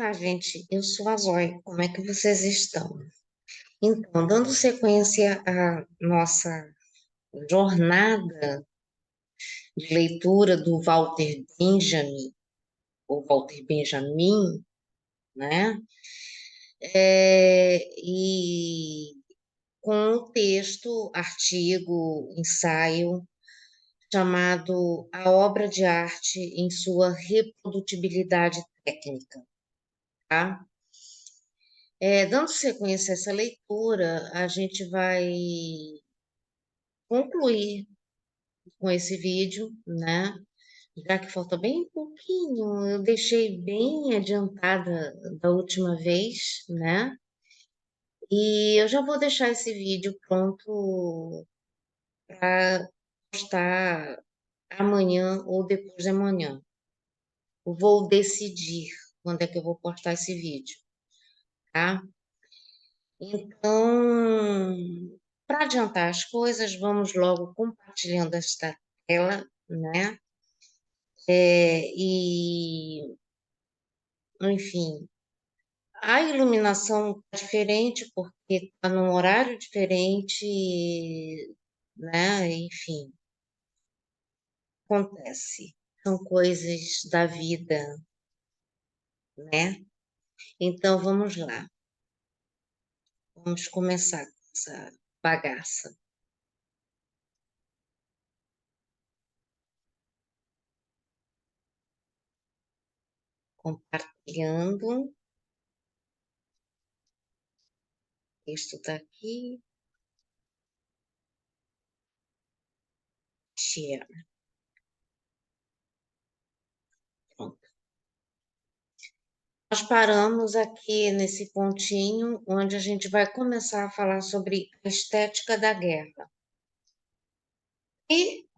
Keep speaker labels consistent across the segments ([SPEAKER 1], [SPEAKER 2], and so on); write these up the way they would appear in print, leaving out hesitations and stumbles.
[SPEAKER 1] Ah, gente, eu sou a Zóia. Como é que vocês estão? Então, dando sequência à nossa jornada de leitura do Walter Benjamin, ou Walter Benjamin, né? E com o texto, artigo, ensaio, chamado A Obra de Arte em Sua Reprodutibilidade Técnica, tá? Dando sequência a essa leitura, a gente vai concluir com esse vídeo, né? Já que falta bem pouquinho, eu deixei bem adiantada da última vez, né? E eu já vou deixar esse vídeo pronto para postar amanhã ou depois de amanhã. Eu vou decidir quando é que eu vou postar esse vídeo, tá? Então, para adiantar as coisas, vamos logo compartilhando esta tela, né? Enfim, a iluminação é diferente porque está num horário diferente, né? Enfim, acontece. São coisas da vida, né? Então, vamos lá. Vamos começar com essa bagaça. Compartilhando. Texto está aqui. Share. Pronto. Nós paramos aqui nesse pontinho onde a gente vai começar a falar sobre a estética da guerra. E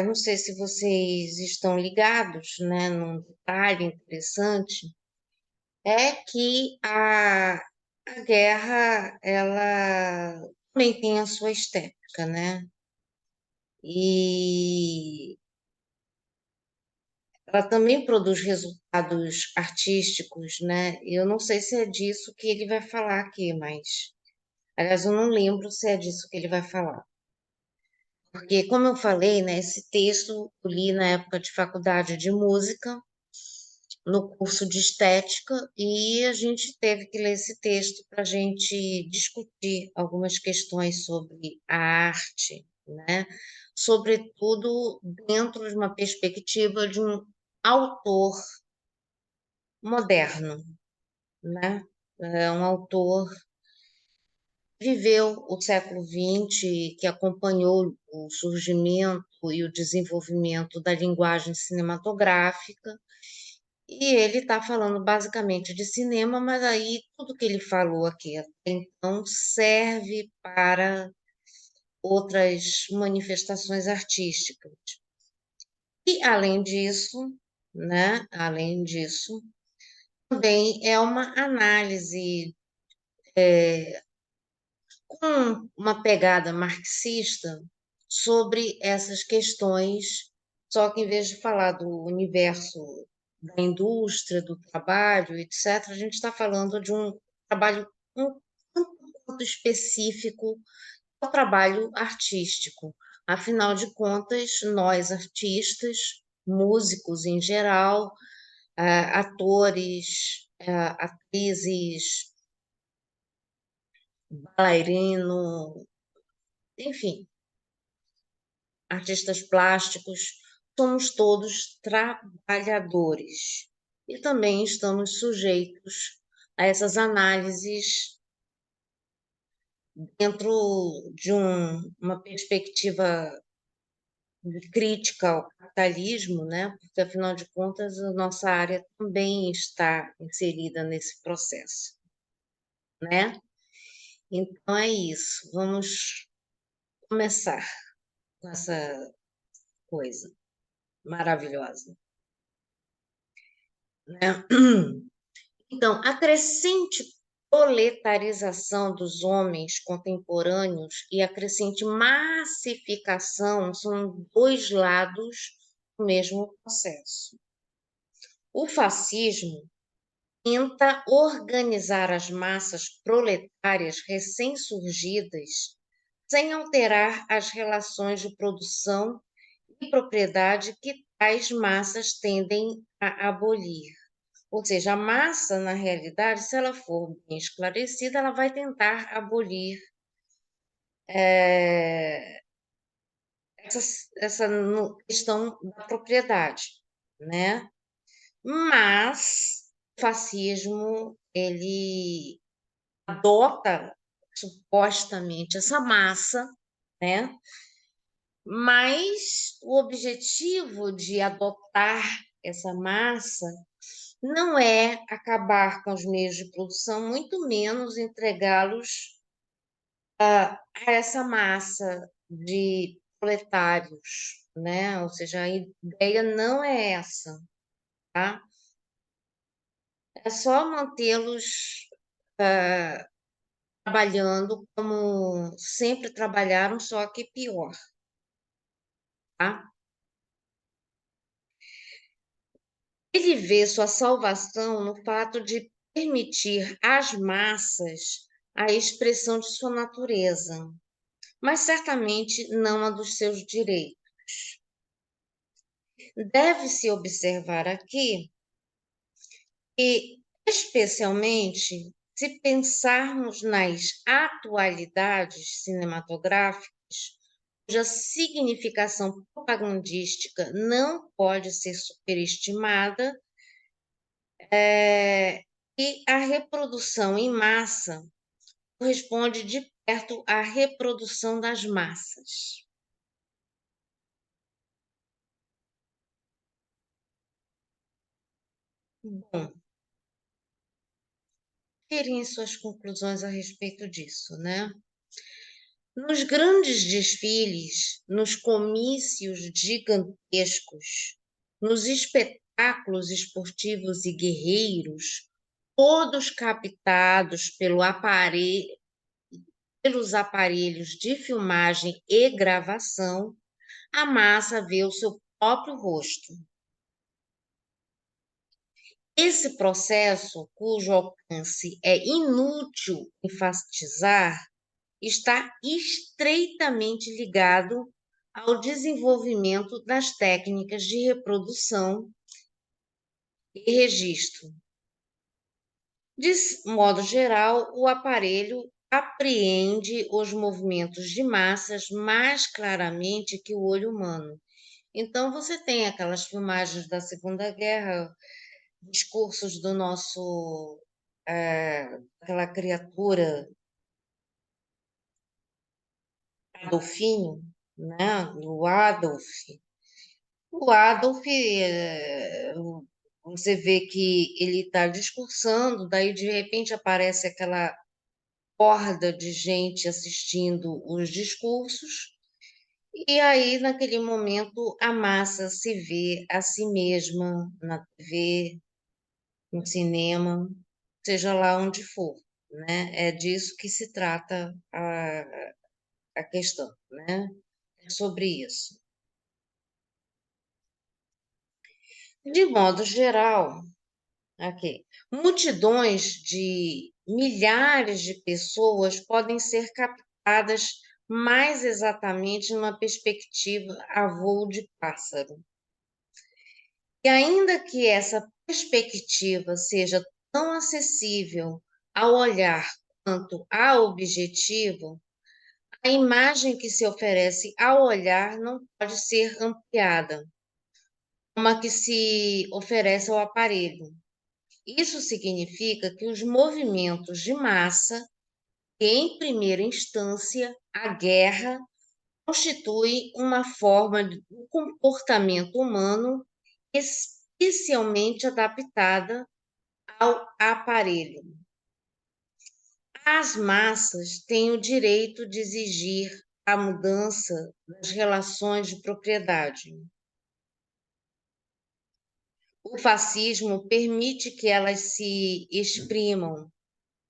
[SPEAKER 1] não sei se vocês estão ligados, né, num detalhe interessante, é que a guerra, ela também tem a sua estética, né? E ela também produz resultados artísticos, né? Eu não sei se é disso que ele vai falar aqui, mas, aliás, eu não lembro se é disso que ele vai falar. Porque, como eu falei, né, esse texto eu li na época de faculdade de música, no curso de estética, e a gente teve que ler esse texto para a gente discutir algumas questões sobre a arte, né? Sobretudo dentro de uma perspectiva de um autor moderno, né? É um autor que viveu o século XX, que acompanhou o surgimento e o desenvolvimento da linguagem cinematográfica, e ele está falando basicamente de cinema, mas aí tudo que ele falou aqui até então serve para outras manifestações artísticas. E além disso, né? Além disso, também é uma análise com uma pegada marxista sobre essas questões, só que em vez de falar do universo da indústria, do trabalho, etc., a gente está falando de um trabalho um tanto quanto específico, o trabalho artístico. Afinal de contas, nós artistas, músicos em geral, atores, atrizes, bailarino, enfim, artistas plásticos, somos todos trabalhadores e também estamos sujeitos a essas análises dentro de uma perspectiva de crítica ao capitalismo, né? Porque afinal de contas a nossa área também está inserida nesse processo, né? Então é isso. Vamos começar com essa coisa maravilhosa, né? Então, a crescente proletarização dos homens contemporâneos e a crescente massificação são dois lados do mesmo processo. O fascismo tenta organizar as massas proletárias recém-surgidas sem alterar as relações de produção e propriedade que tais massas tendem a abolir. Ou seja, a massa, na realidade, se ela for bem esclarecida, ela vai tentar abolir essa questão da propriedade, né? Mas o fascismo, ele adota supostamente essa massa, né? Mas o objetivo de adotar essa massa não é acabar com os meios de produção, muito menos entregá-los a essa massa de proletários, né? Ou seja, a ideia não é essa, tá? É só mantê-los trabalhando como sempre trabalharam, só que pior, tá? Ele vê sua salvação no fato de permitir às massas a expressão de sua natureza, mas certamente não a dos seus direitos. Deve-se observar aqui que, especialmente, se pensarmos nas atualidades cinematográficas, cuja significação propagandística não pode ser superestimada, e a reprodução em massa corresponde de perto à reprodução das massas. Bom, tirem suas conclusões a respeito disso, né? Nos grandes desfiles, nos comícios gigantescos, nos espetáculos esportivos e guerreiros, todos captados pelos aparelhos de filmagem e gravação, a massa vê o seu próprio rosto. Esse processo, cujo alcance é inútil enfatizar, está estreitamente ligado ao desenvolvimento das técnicas de reprodução e registro. De modo geral, o aparelho apreende os movimentos de massas mais claramente que o olho humano. Então, você tem aquelas filmagens da Segunda Guerra, discursos do nosso, aquela criatura Adolfinho, né? O Adolf. O Adolf, você vê que ele está discursando, daí de repente aparece aquela horda de gente assistindo os discursos, e aí naquele momento a massa se vê a si mesma na TV, no cinema, seja lá onde for, né? É disso que se trata a questão, né? É sobre isso. De modo geral, aqui, multidões de milhares de pessoas podem ser captadas mais exatamente numa perspectiva a voo de pássaro. E ainda que essa perspectiva seja tão acessível ao olhar quanto ao objetivo, a imagem que se oferece ao olhar não pode ser ampliada, como a que se oferece ao aparelho. Isso significa que os movimentos de massa, e em primeira instância, a guerra, constitui uma forma de comportamento humano especialmente adaptada ao aparelho. As massas têm o direito de exigir a mudança das relações de propriedade. O fascismo permite que elas se exprimam,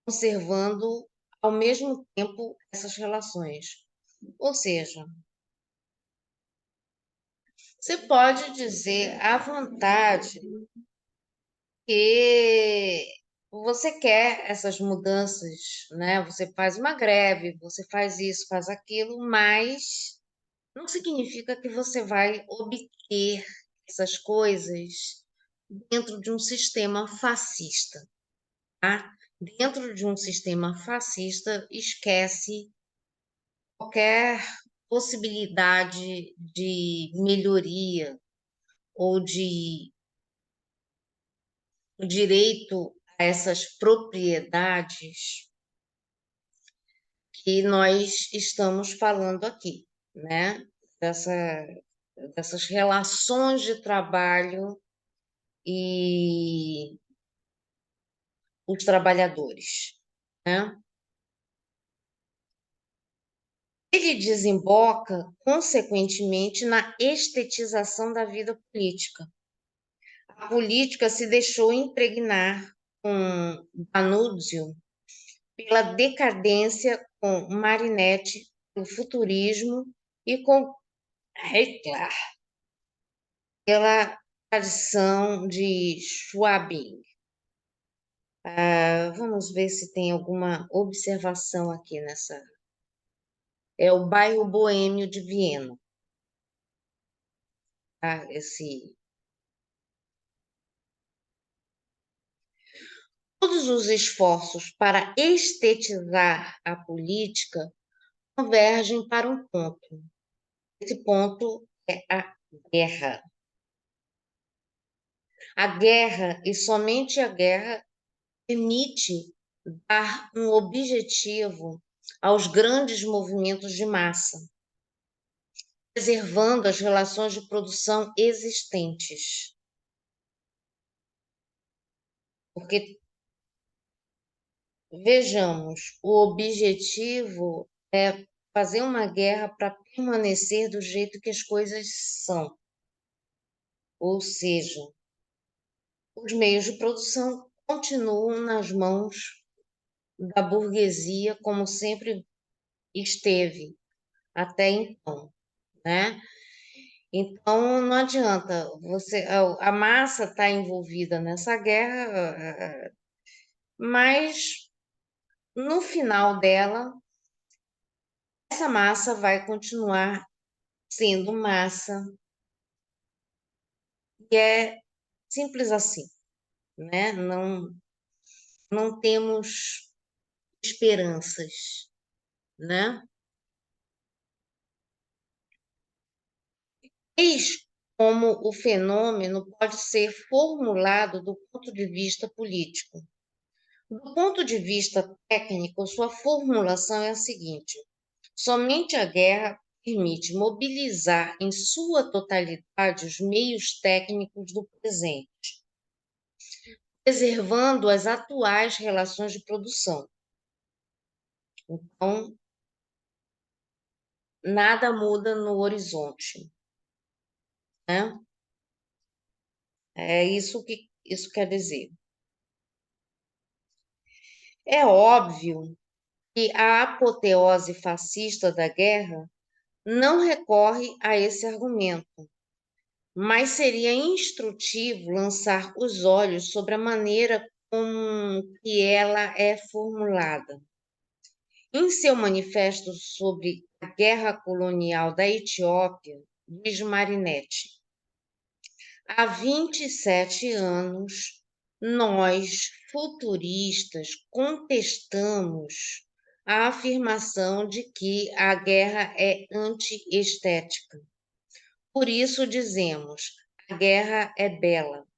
[SPEAKER 1] conservando ao mesmo tempo essas relações. Ou seja, você pode dizer à vontade que você quer essas mudanças, né? Você faz uma greve, você faz isso, faz aquilo, mas não significa que você vai obter essas coisas dentro de um sistema fascista, tá? Dentro de um sistema fascista, esquece qualquer possibilidade de melhoria ou de o direito a essas propriedades que nós estamos falando aqui, né? Dessa, dessas relações de trabalho e os trabalhadores, né? Ele desemboca, consequentemente, na estetização da vida política. A política se deixou impregnar com Danúzio pela decadência, com Marinetti pelo futurismo e com Hitler pela tradição de Schwabing. Vamos ver se tem alguma observação aqui nessa. É o bairro boêmio de Viena, tá? Todos os esforços para estetizar a política convergem para um ponto. Esse ponto é a guerra. A guerra, e somente a guerra, permite dar um objetivo aos grandes movimentos de massa, preservando as relações de produção existentes. Porque, vejamos, o objetivo é fazer uma guerra para permanecer do jeito que as coisas são. Ou seja, os meios de produção continuam nas mãos da burguesia, como sempre esteve até então, né? Então, não adianta a massa está envolvida nessa guerra, mas no final dela, essa massa vai continuar sendo massa, e é simples assim, né? Não temos esperanças, né? Eis como o fenômeno pode ser formulado do ponto de vista político. Do ponto de vista técnico, sua formulação é a seguinte: somente a guerra permite mobilizar em sua totalidade os meios técnicos do presente, preservando as atuais relações de produção. Então, nada muda no horizonte, né? É isso que isso quer dizer. É óbvio que a apoteose fascista da guerra não recorre a esse argumento, mas seria instrutivo lançar os olhos sobre a maneira como que ela é formulada. Em seu manifesto sobre a guerra colonial da Etiópia, diz Marinetti: há 27 anos, nós, futuristas, contestamos a afirmação de que a guerra é antiestética. Por isso dizemos, a guerra é bela.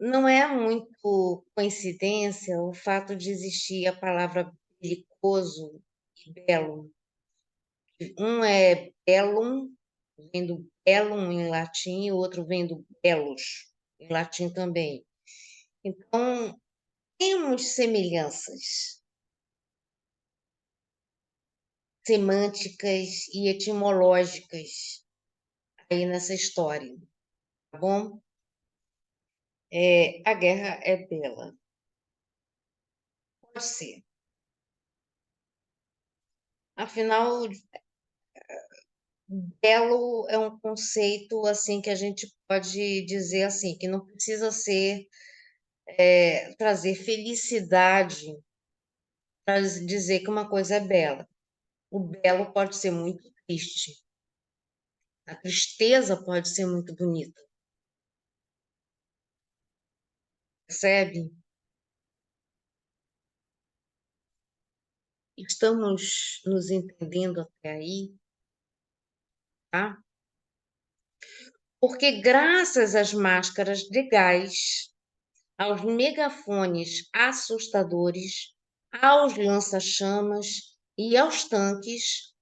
[SPEAKER 1] Não é muito coincidência o fato de existir a palavra belicoso e belo. Um é bellum, vem do bellum em latim, e o outro vem do bellos, em latim também. Então, temos semelhanças semânticas e etimológicas aí nessa história, tá bom? A guerra é bela. Pode ser. Afinal, belo é um conceito assim que a gente pode dizer assim, que não precisa ser trazer felicidade, para dizer que uma coisa é bela. O belo pode ser muito triste, a tristeza pode ser muito bonita, percebe? Estamos nos entendendo até aí, tá? Porque graças às máscaras de gás, aos megafones assustadores, aos lança-chamas e aos tanques,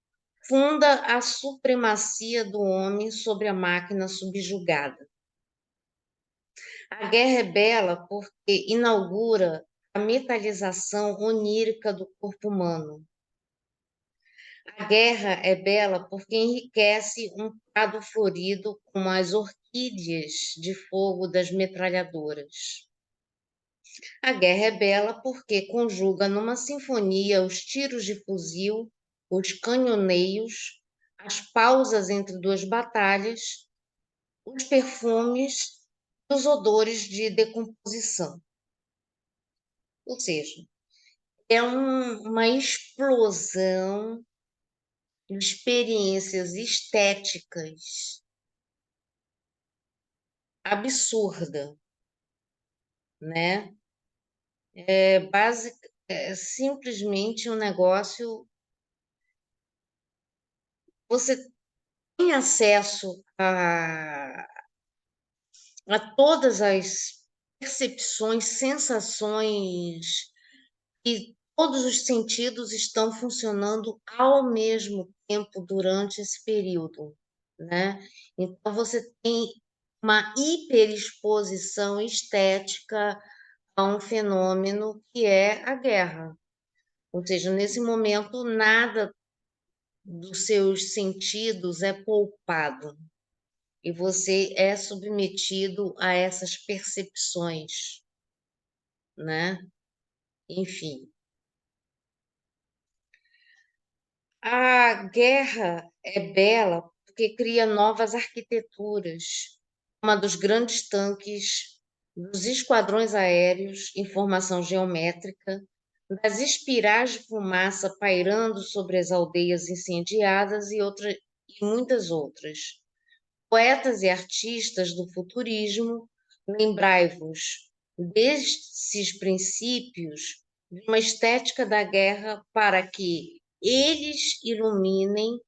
[SPEAKER 1] funda a supremacia do homem sobre a máquina subjugada. A guerra é bela porque inaugura a metalização onírica do corpo humano. A guerra é bela porque enriquece um prado florido como as orquídeas de fogo das metralhadoras. A guerra é bela porque conjuga numa sinfonia os tiros de fuzil, os canhoneios, as pausas entre duas batalhas, os perfumes, os odores de decomposição. Ou seja, é uma explosão de experiências estéticas absurda, né? É simplesmente um negócio. Você tem acesso a todas as percepções, sensações, e todos os sentidos estão funcionando ao mesmo tempo durante esse período, né? Então, você tem uma hiperexposição estética a um fenômeno que é a guerra. Ou seja, nesse momento, nada dos seus sentidos é poupado e você é submetido a essas percepções, né? Enfim, a guerra é bela porque cria novas arquiteturas, uma dos grandes tanques, dos esquadrões aéreos em formação geométrica, das espirais de fumaça pairando sobre as aldeias incendiadas e muitas outras. Poetas e artistas do futurismo, lembrai-vos desses princípios de uma estética da guerra para que eles iluminem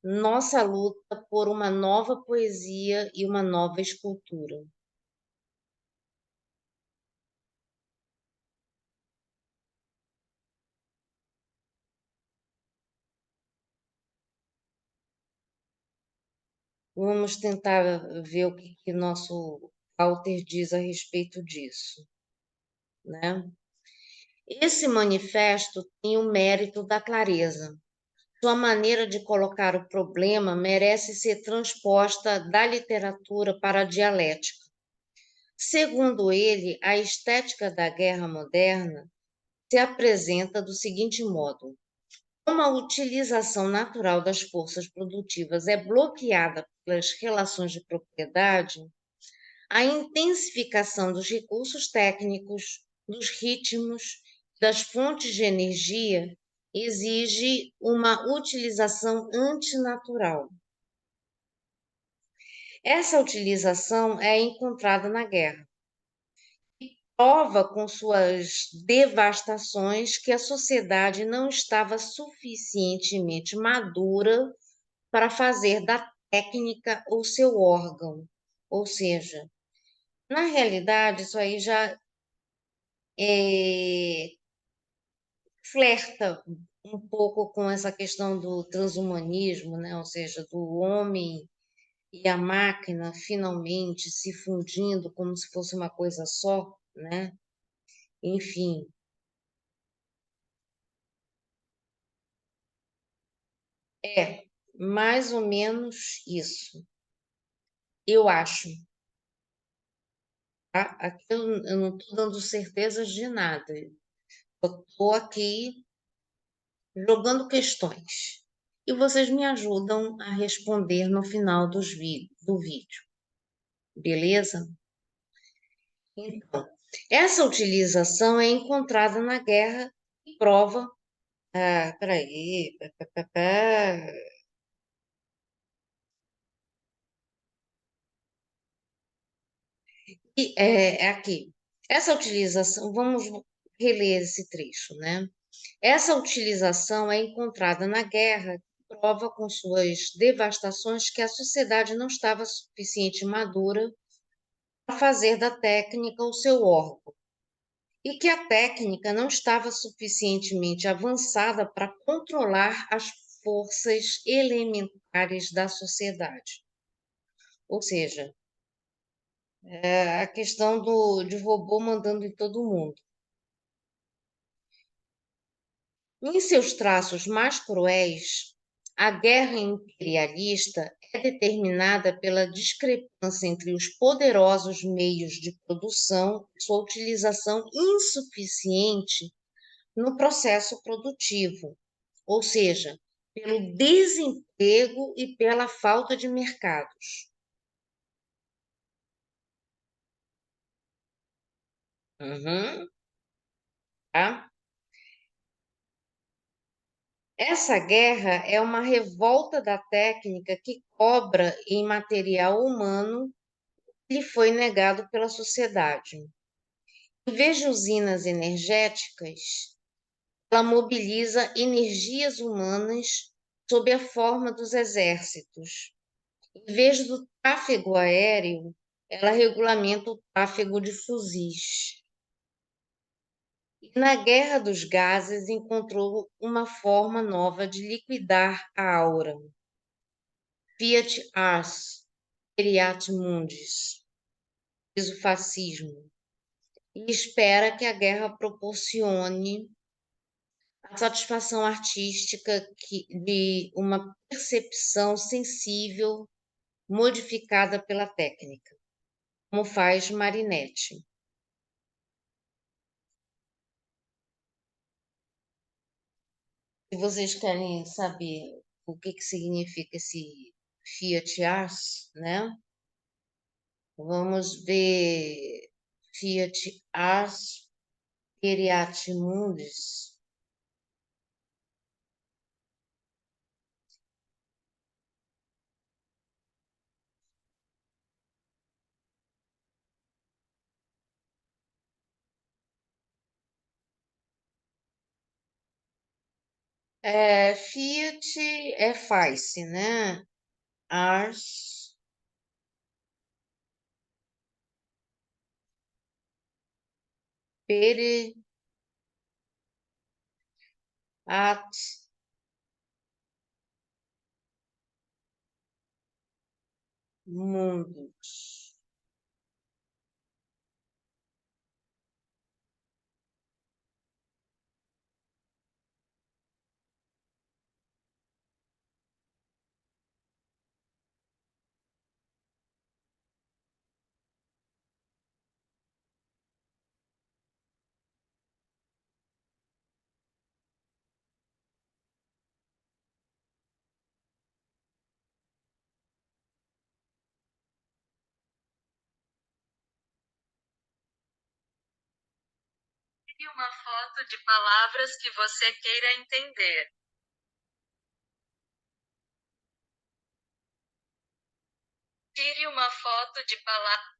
[SPEAKER 1] nossa luta por uma nova poesia e uma nova escultura. Vamos tentar ver o que nosso Walter diz a respeito disso, né? Esse manifesto tem o mérito da clareza. Sua maneira de colocar o problema merece ser transposta da literatura para a dialética. Segundo ele, a estética da guerra moderna se apresenta do seguinte modo: como a utilização natural das forças produtivas é bloqueada pelas relações de propriedade, a intensificação dos recursos técnicos, dos ritmos, das fontes de energia exige uma utilização antinatural. Essa utilização é encontrada na guerra. Prova com suas devastações que a sociedade não estava suficientemente madura para fazer da técnica o seu órgão. Ou seja, na realidade, isso aí já flerta um pouco com essa questão do transhumanismo, né? Ou seja, do homem e a máquina finalmente se fundindo como se fosse uma coisa só, né? Enfim, é mais ou menos isso, eu acho, tá? Aqui eu não estou dando certezas de nada, eu estou aqui jogando questões. E vocês me ajudam a responder no final do vídeo, beleza? Então, Essa utilização é encontrada na guerra e prova. Peraí. É aqui. Essa utilização, vamos reler esse trecho, né? Essa utilização é encontrada na guerra, que prova com suas devastações que a sociedade não estava suficiente madura para fazer da técnica o seu órgão, e que a técnica não estava suficientemente avançada para controlar as forças elementares da sociedade. Ou seja, a questão de robô mandando em todo mundo. Em seus traços mais cruéis, a guerra imperialista é determinada pela discrepância entre os poderosos meios de produção e sua utilização insuficiente no processo produtivo, ou seja, pelo desemprego e pela falta de mercados. Uhum, tá? Essa guerra é uma revolta da técnica que cobra em material humano que lhe foi negado pela sociedade. Em vez de usinas energéticas, ela mobiliza energias humanas sob a forma dos exércitos. Em vez do tráfego aéreo, ela regulamenta o tráfego de fuzis. E na Guerra dos Gases encontrou uma forma nova de liquidar a aura. Fiat Ars, Periat Mundis, diz o fascismo, e espera que a guerra proporcione a satisfação artística de uma percepção sensível modificada pela técnica, como faz Marinetti. Se vocês querem saber o que significa esse Fiat Ars, né? Vamos ver Fiat Ars Periat Mundis. Fiat é face, né? Ars Periat Mundus.
[SPEAKER 2] Tire uma foto de palavras que você queira entender. Tire uma foto de palavras.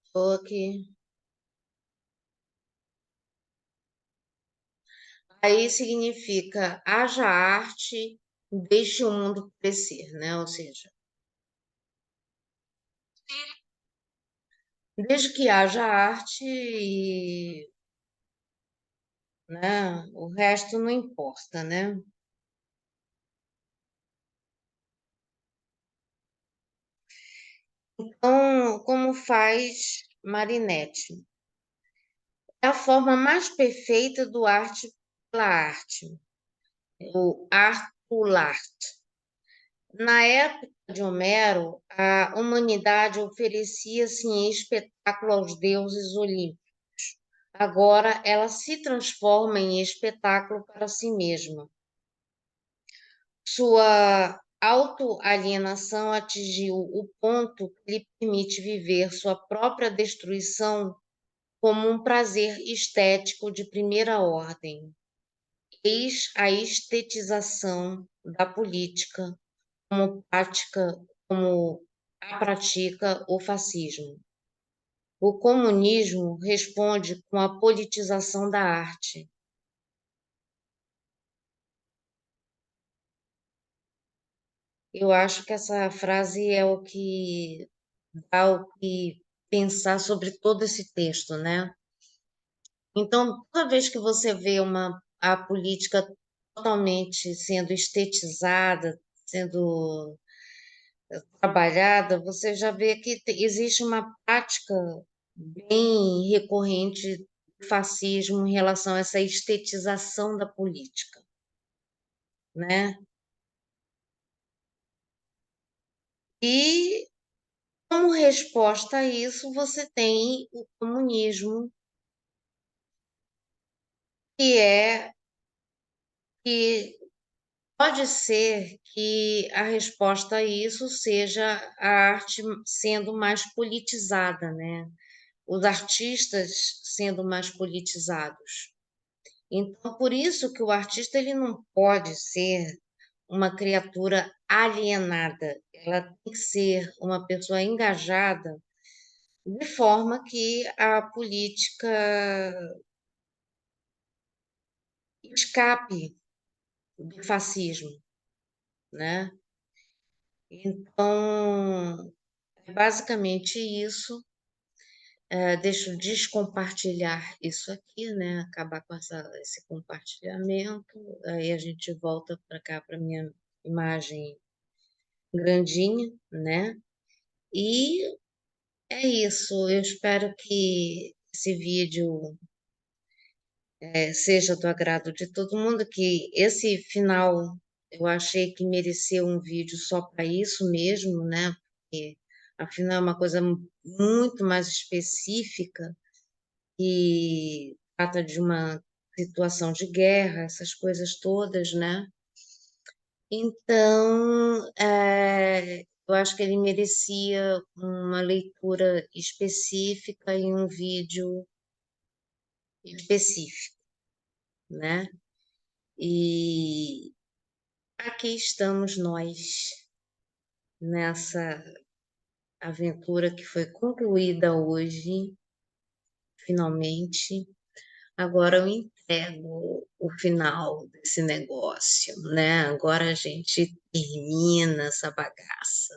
[SPEAKER 1] Estou aqui. Aí significa haja arte, deixe o mundo crescer, né? Ou seja, desde que haja arte, né? O resto não importa, né? Então, como faz Marinetti? É a forma mais perfeita do arte pela arte, o art. Na época de Homero, a humanidade oferecia-se em espetáculo aos deuses olímpicos. Agora ela se transforma em espetáculo para si mesma. Sua autoalienação atingiu o ponto que lhe permite viver sua própria destruição como um prazer estético de primeira ordem. Eis a estetização da política como a pratica o fascismo. O comunismo responde com a politização da arte. Eu acho que essa frase é o que dá o que pensar sobre todo esse texto, né? Então, toda vez que você vê a política totalmente sendo estetizada, sendo trabalhada, você já vê que existe uma prática bem recorrente do fascismo em relação a essa estetização da política, né? E como resposta a isso, você tem o comunismo, que é que pode ser que a resposta a isso seja a arte sendo mais politizada, né? Os artistas sendo mais politizados. Então, por isso que o artista ele não pode ser uma criatura alienada, ela tem que ser uma pessoa engajada, de forma que a política escape do fascismo, né? Então, é basicamente isso. Deixa eu descompartilhar isso aqui, né? Acabar com esse compartilhamento. Aí a gente volta para cá, para minha imagem grandinha, né? E é isso. Eu espero que esse vídeo seja do agrado de todo mundo, que esse final eu achei que merecia um vídeo só para isso mesmo, né? Porque afinal é uma coisa muito mais específica e trata de uma situação de guerra, essas coisas todas, né? Então, eu acho que ele merecia uma leitura específica e um vídeo específico, né? E aqui estamos nós nessa aventura que foi concluída hoje, finalmente. Agora eu entrego o final desse negócio, né? Agora a gente termina essa bagaça.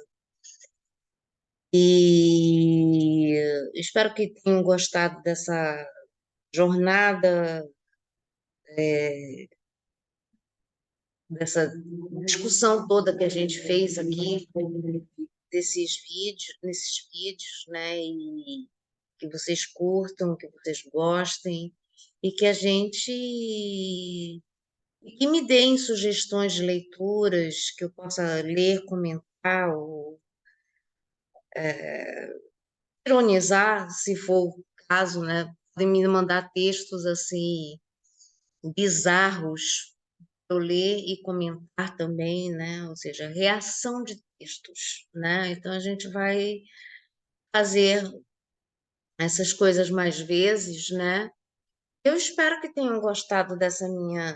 [SPEAKER 1] E espero que tenham gostado dessa jornada, dessa discussão toda que a gente fez aqui, nesses vídeos, né? E que vocês curtam, que vocês gostem, e que a gente que me deem sugestões de leituras que eu possa ler, comentar ou ironizar, se for o caso, né? Podem me mandar textos assim bizarros para eu ler e comentar também, né? Ou seja, reação de textos, né? Então a gente vai fazer essas coisas mais vezes, né? Eu espero que tenham gostado dessa minha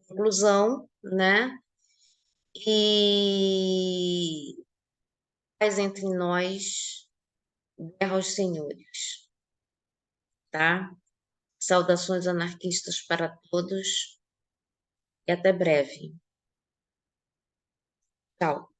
[SPEAKER 1] conclusão, né? E paz entre nós, guerra aos senhores, tá? Saudações anarquistas para todos e até breve. Tchau.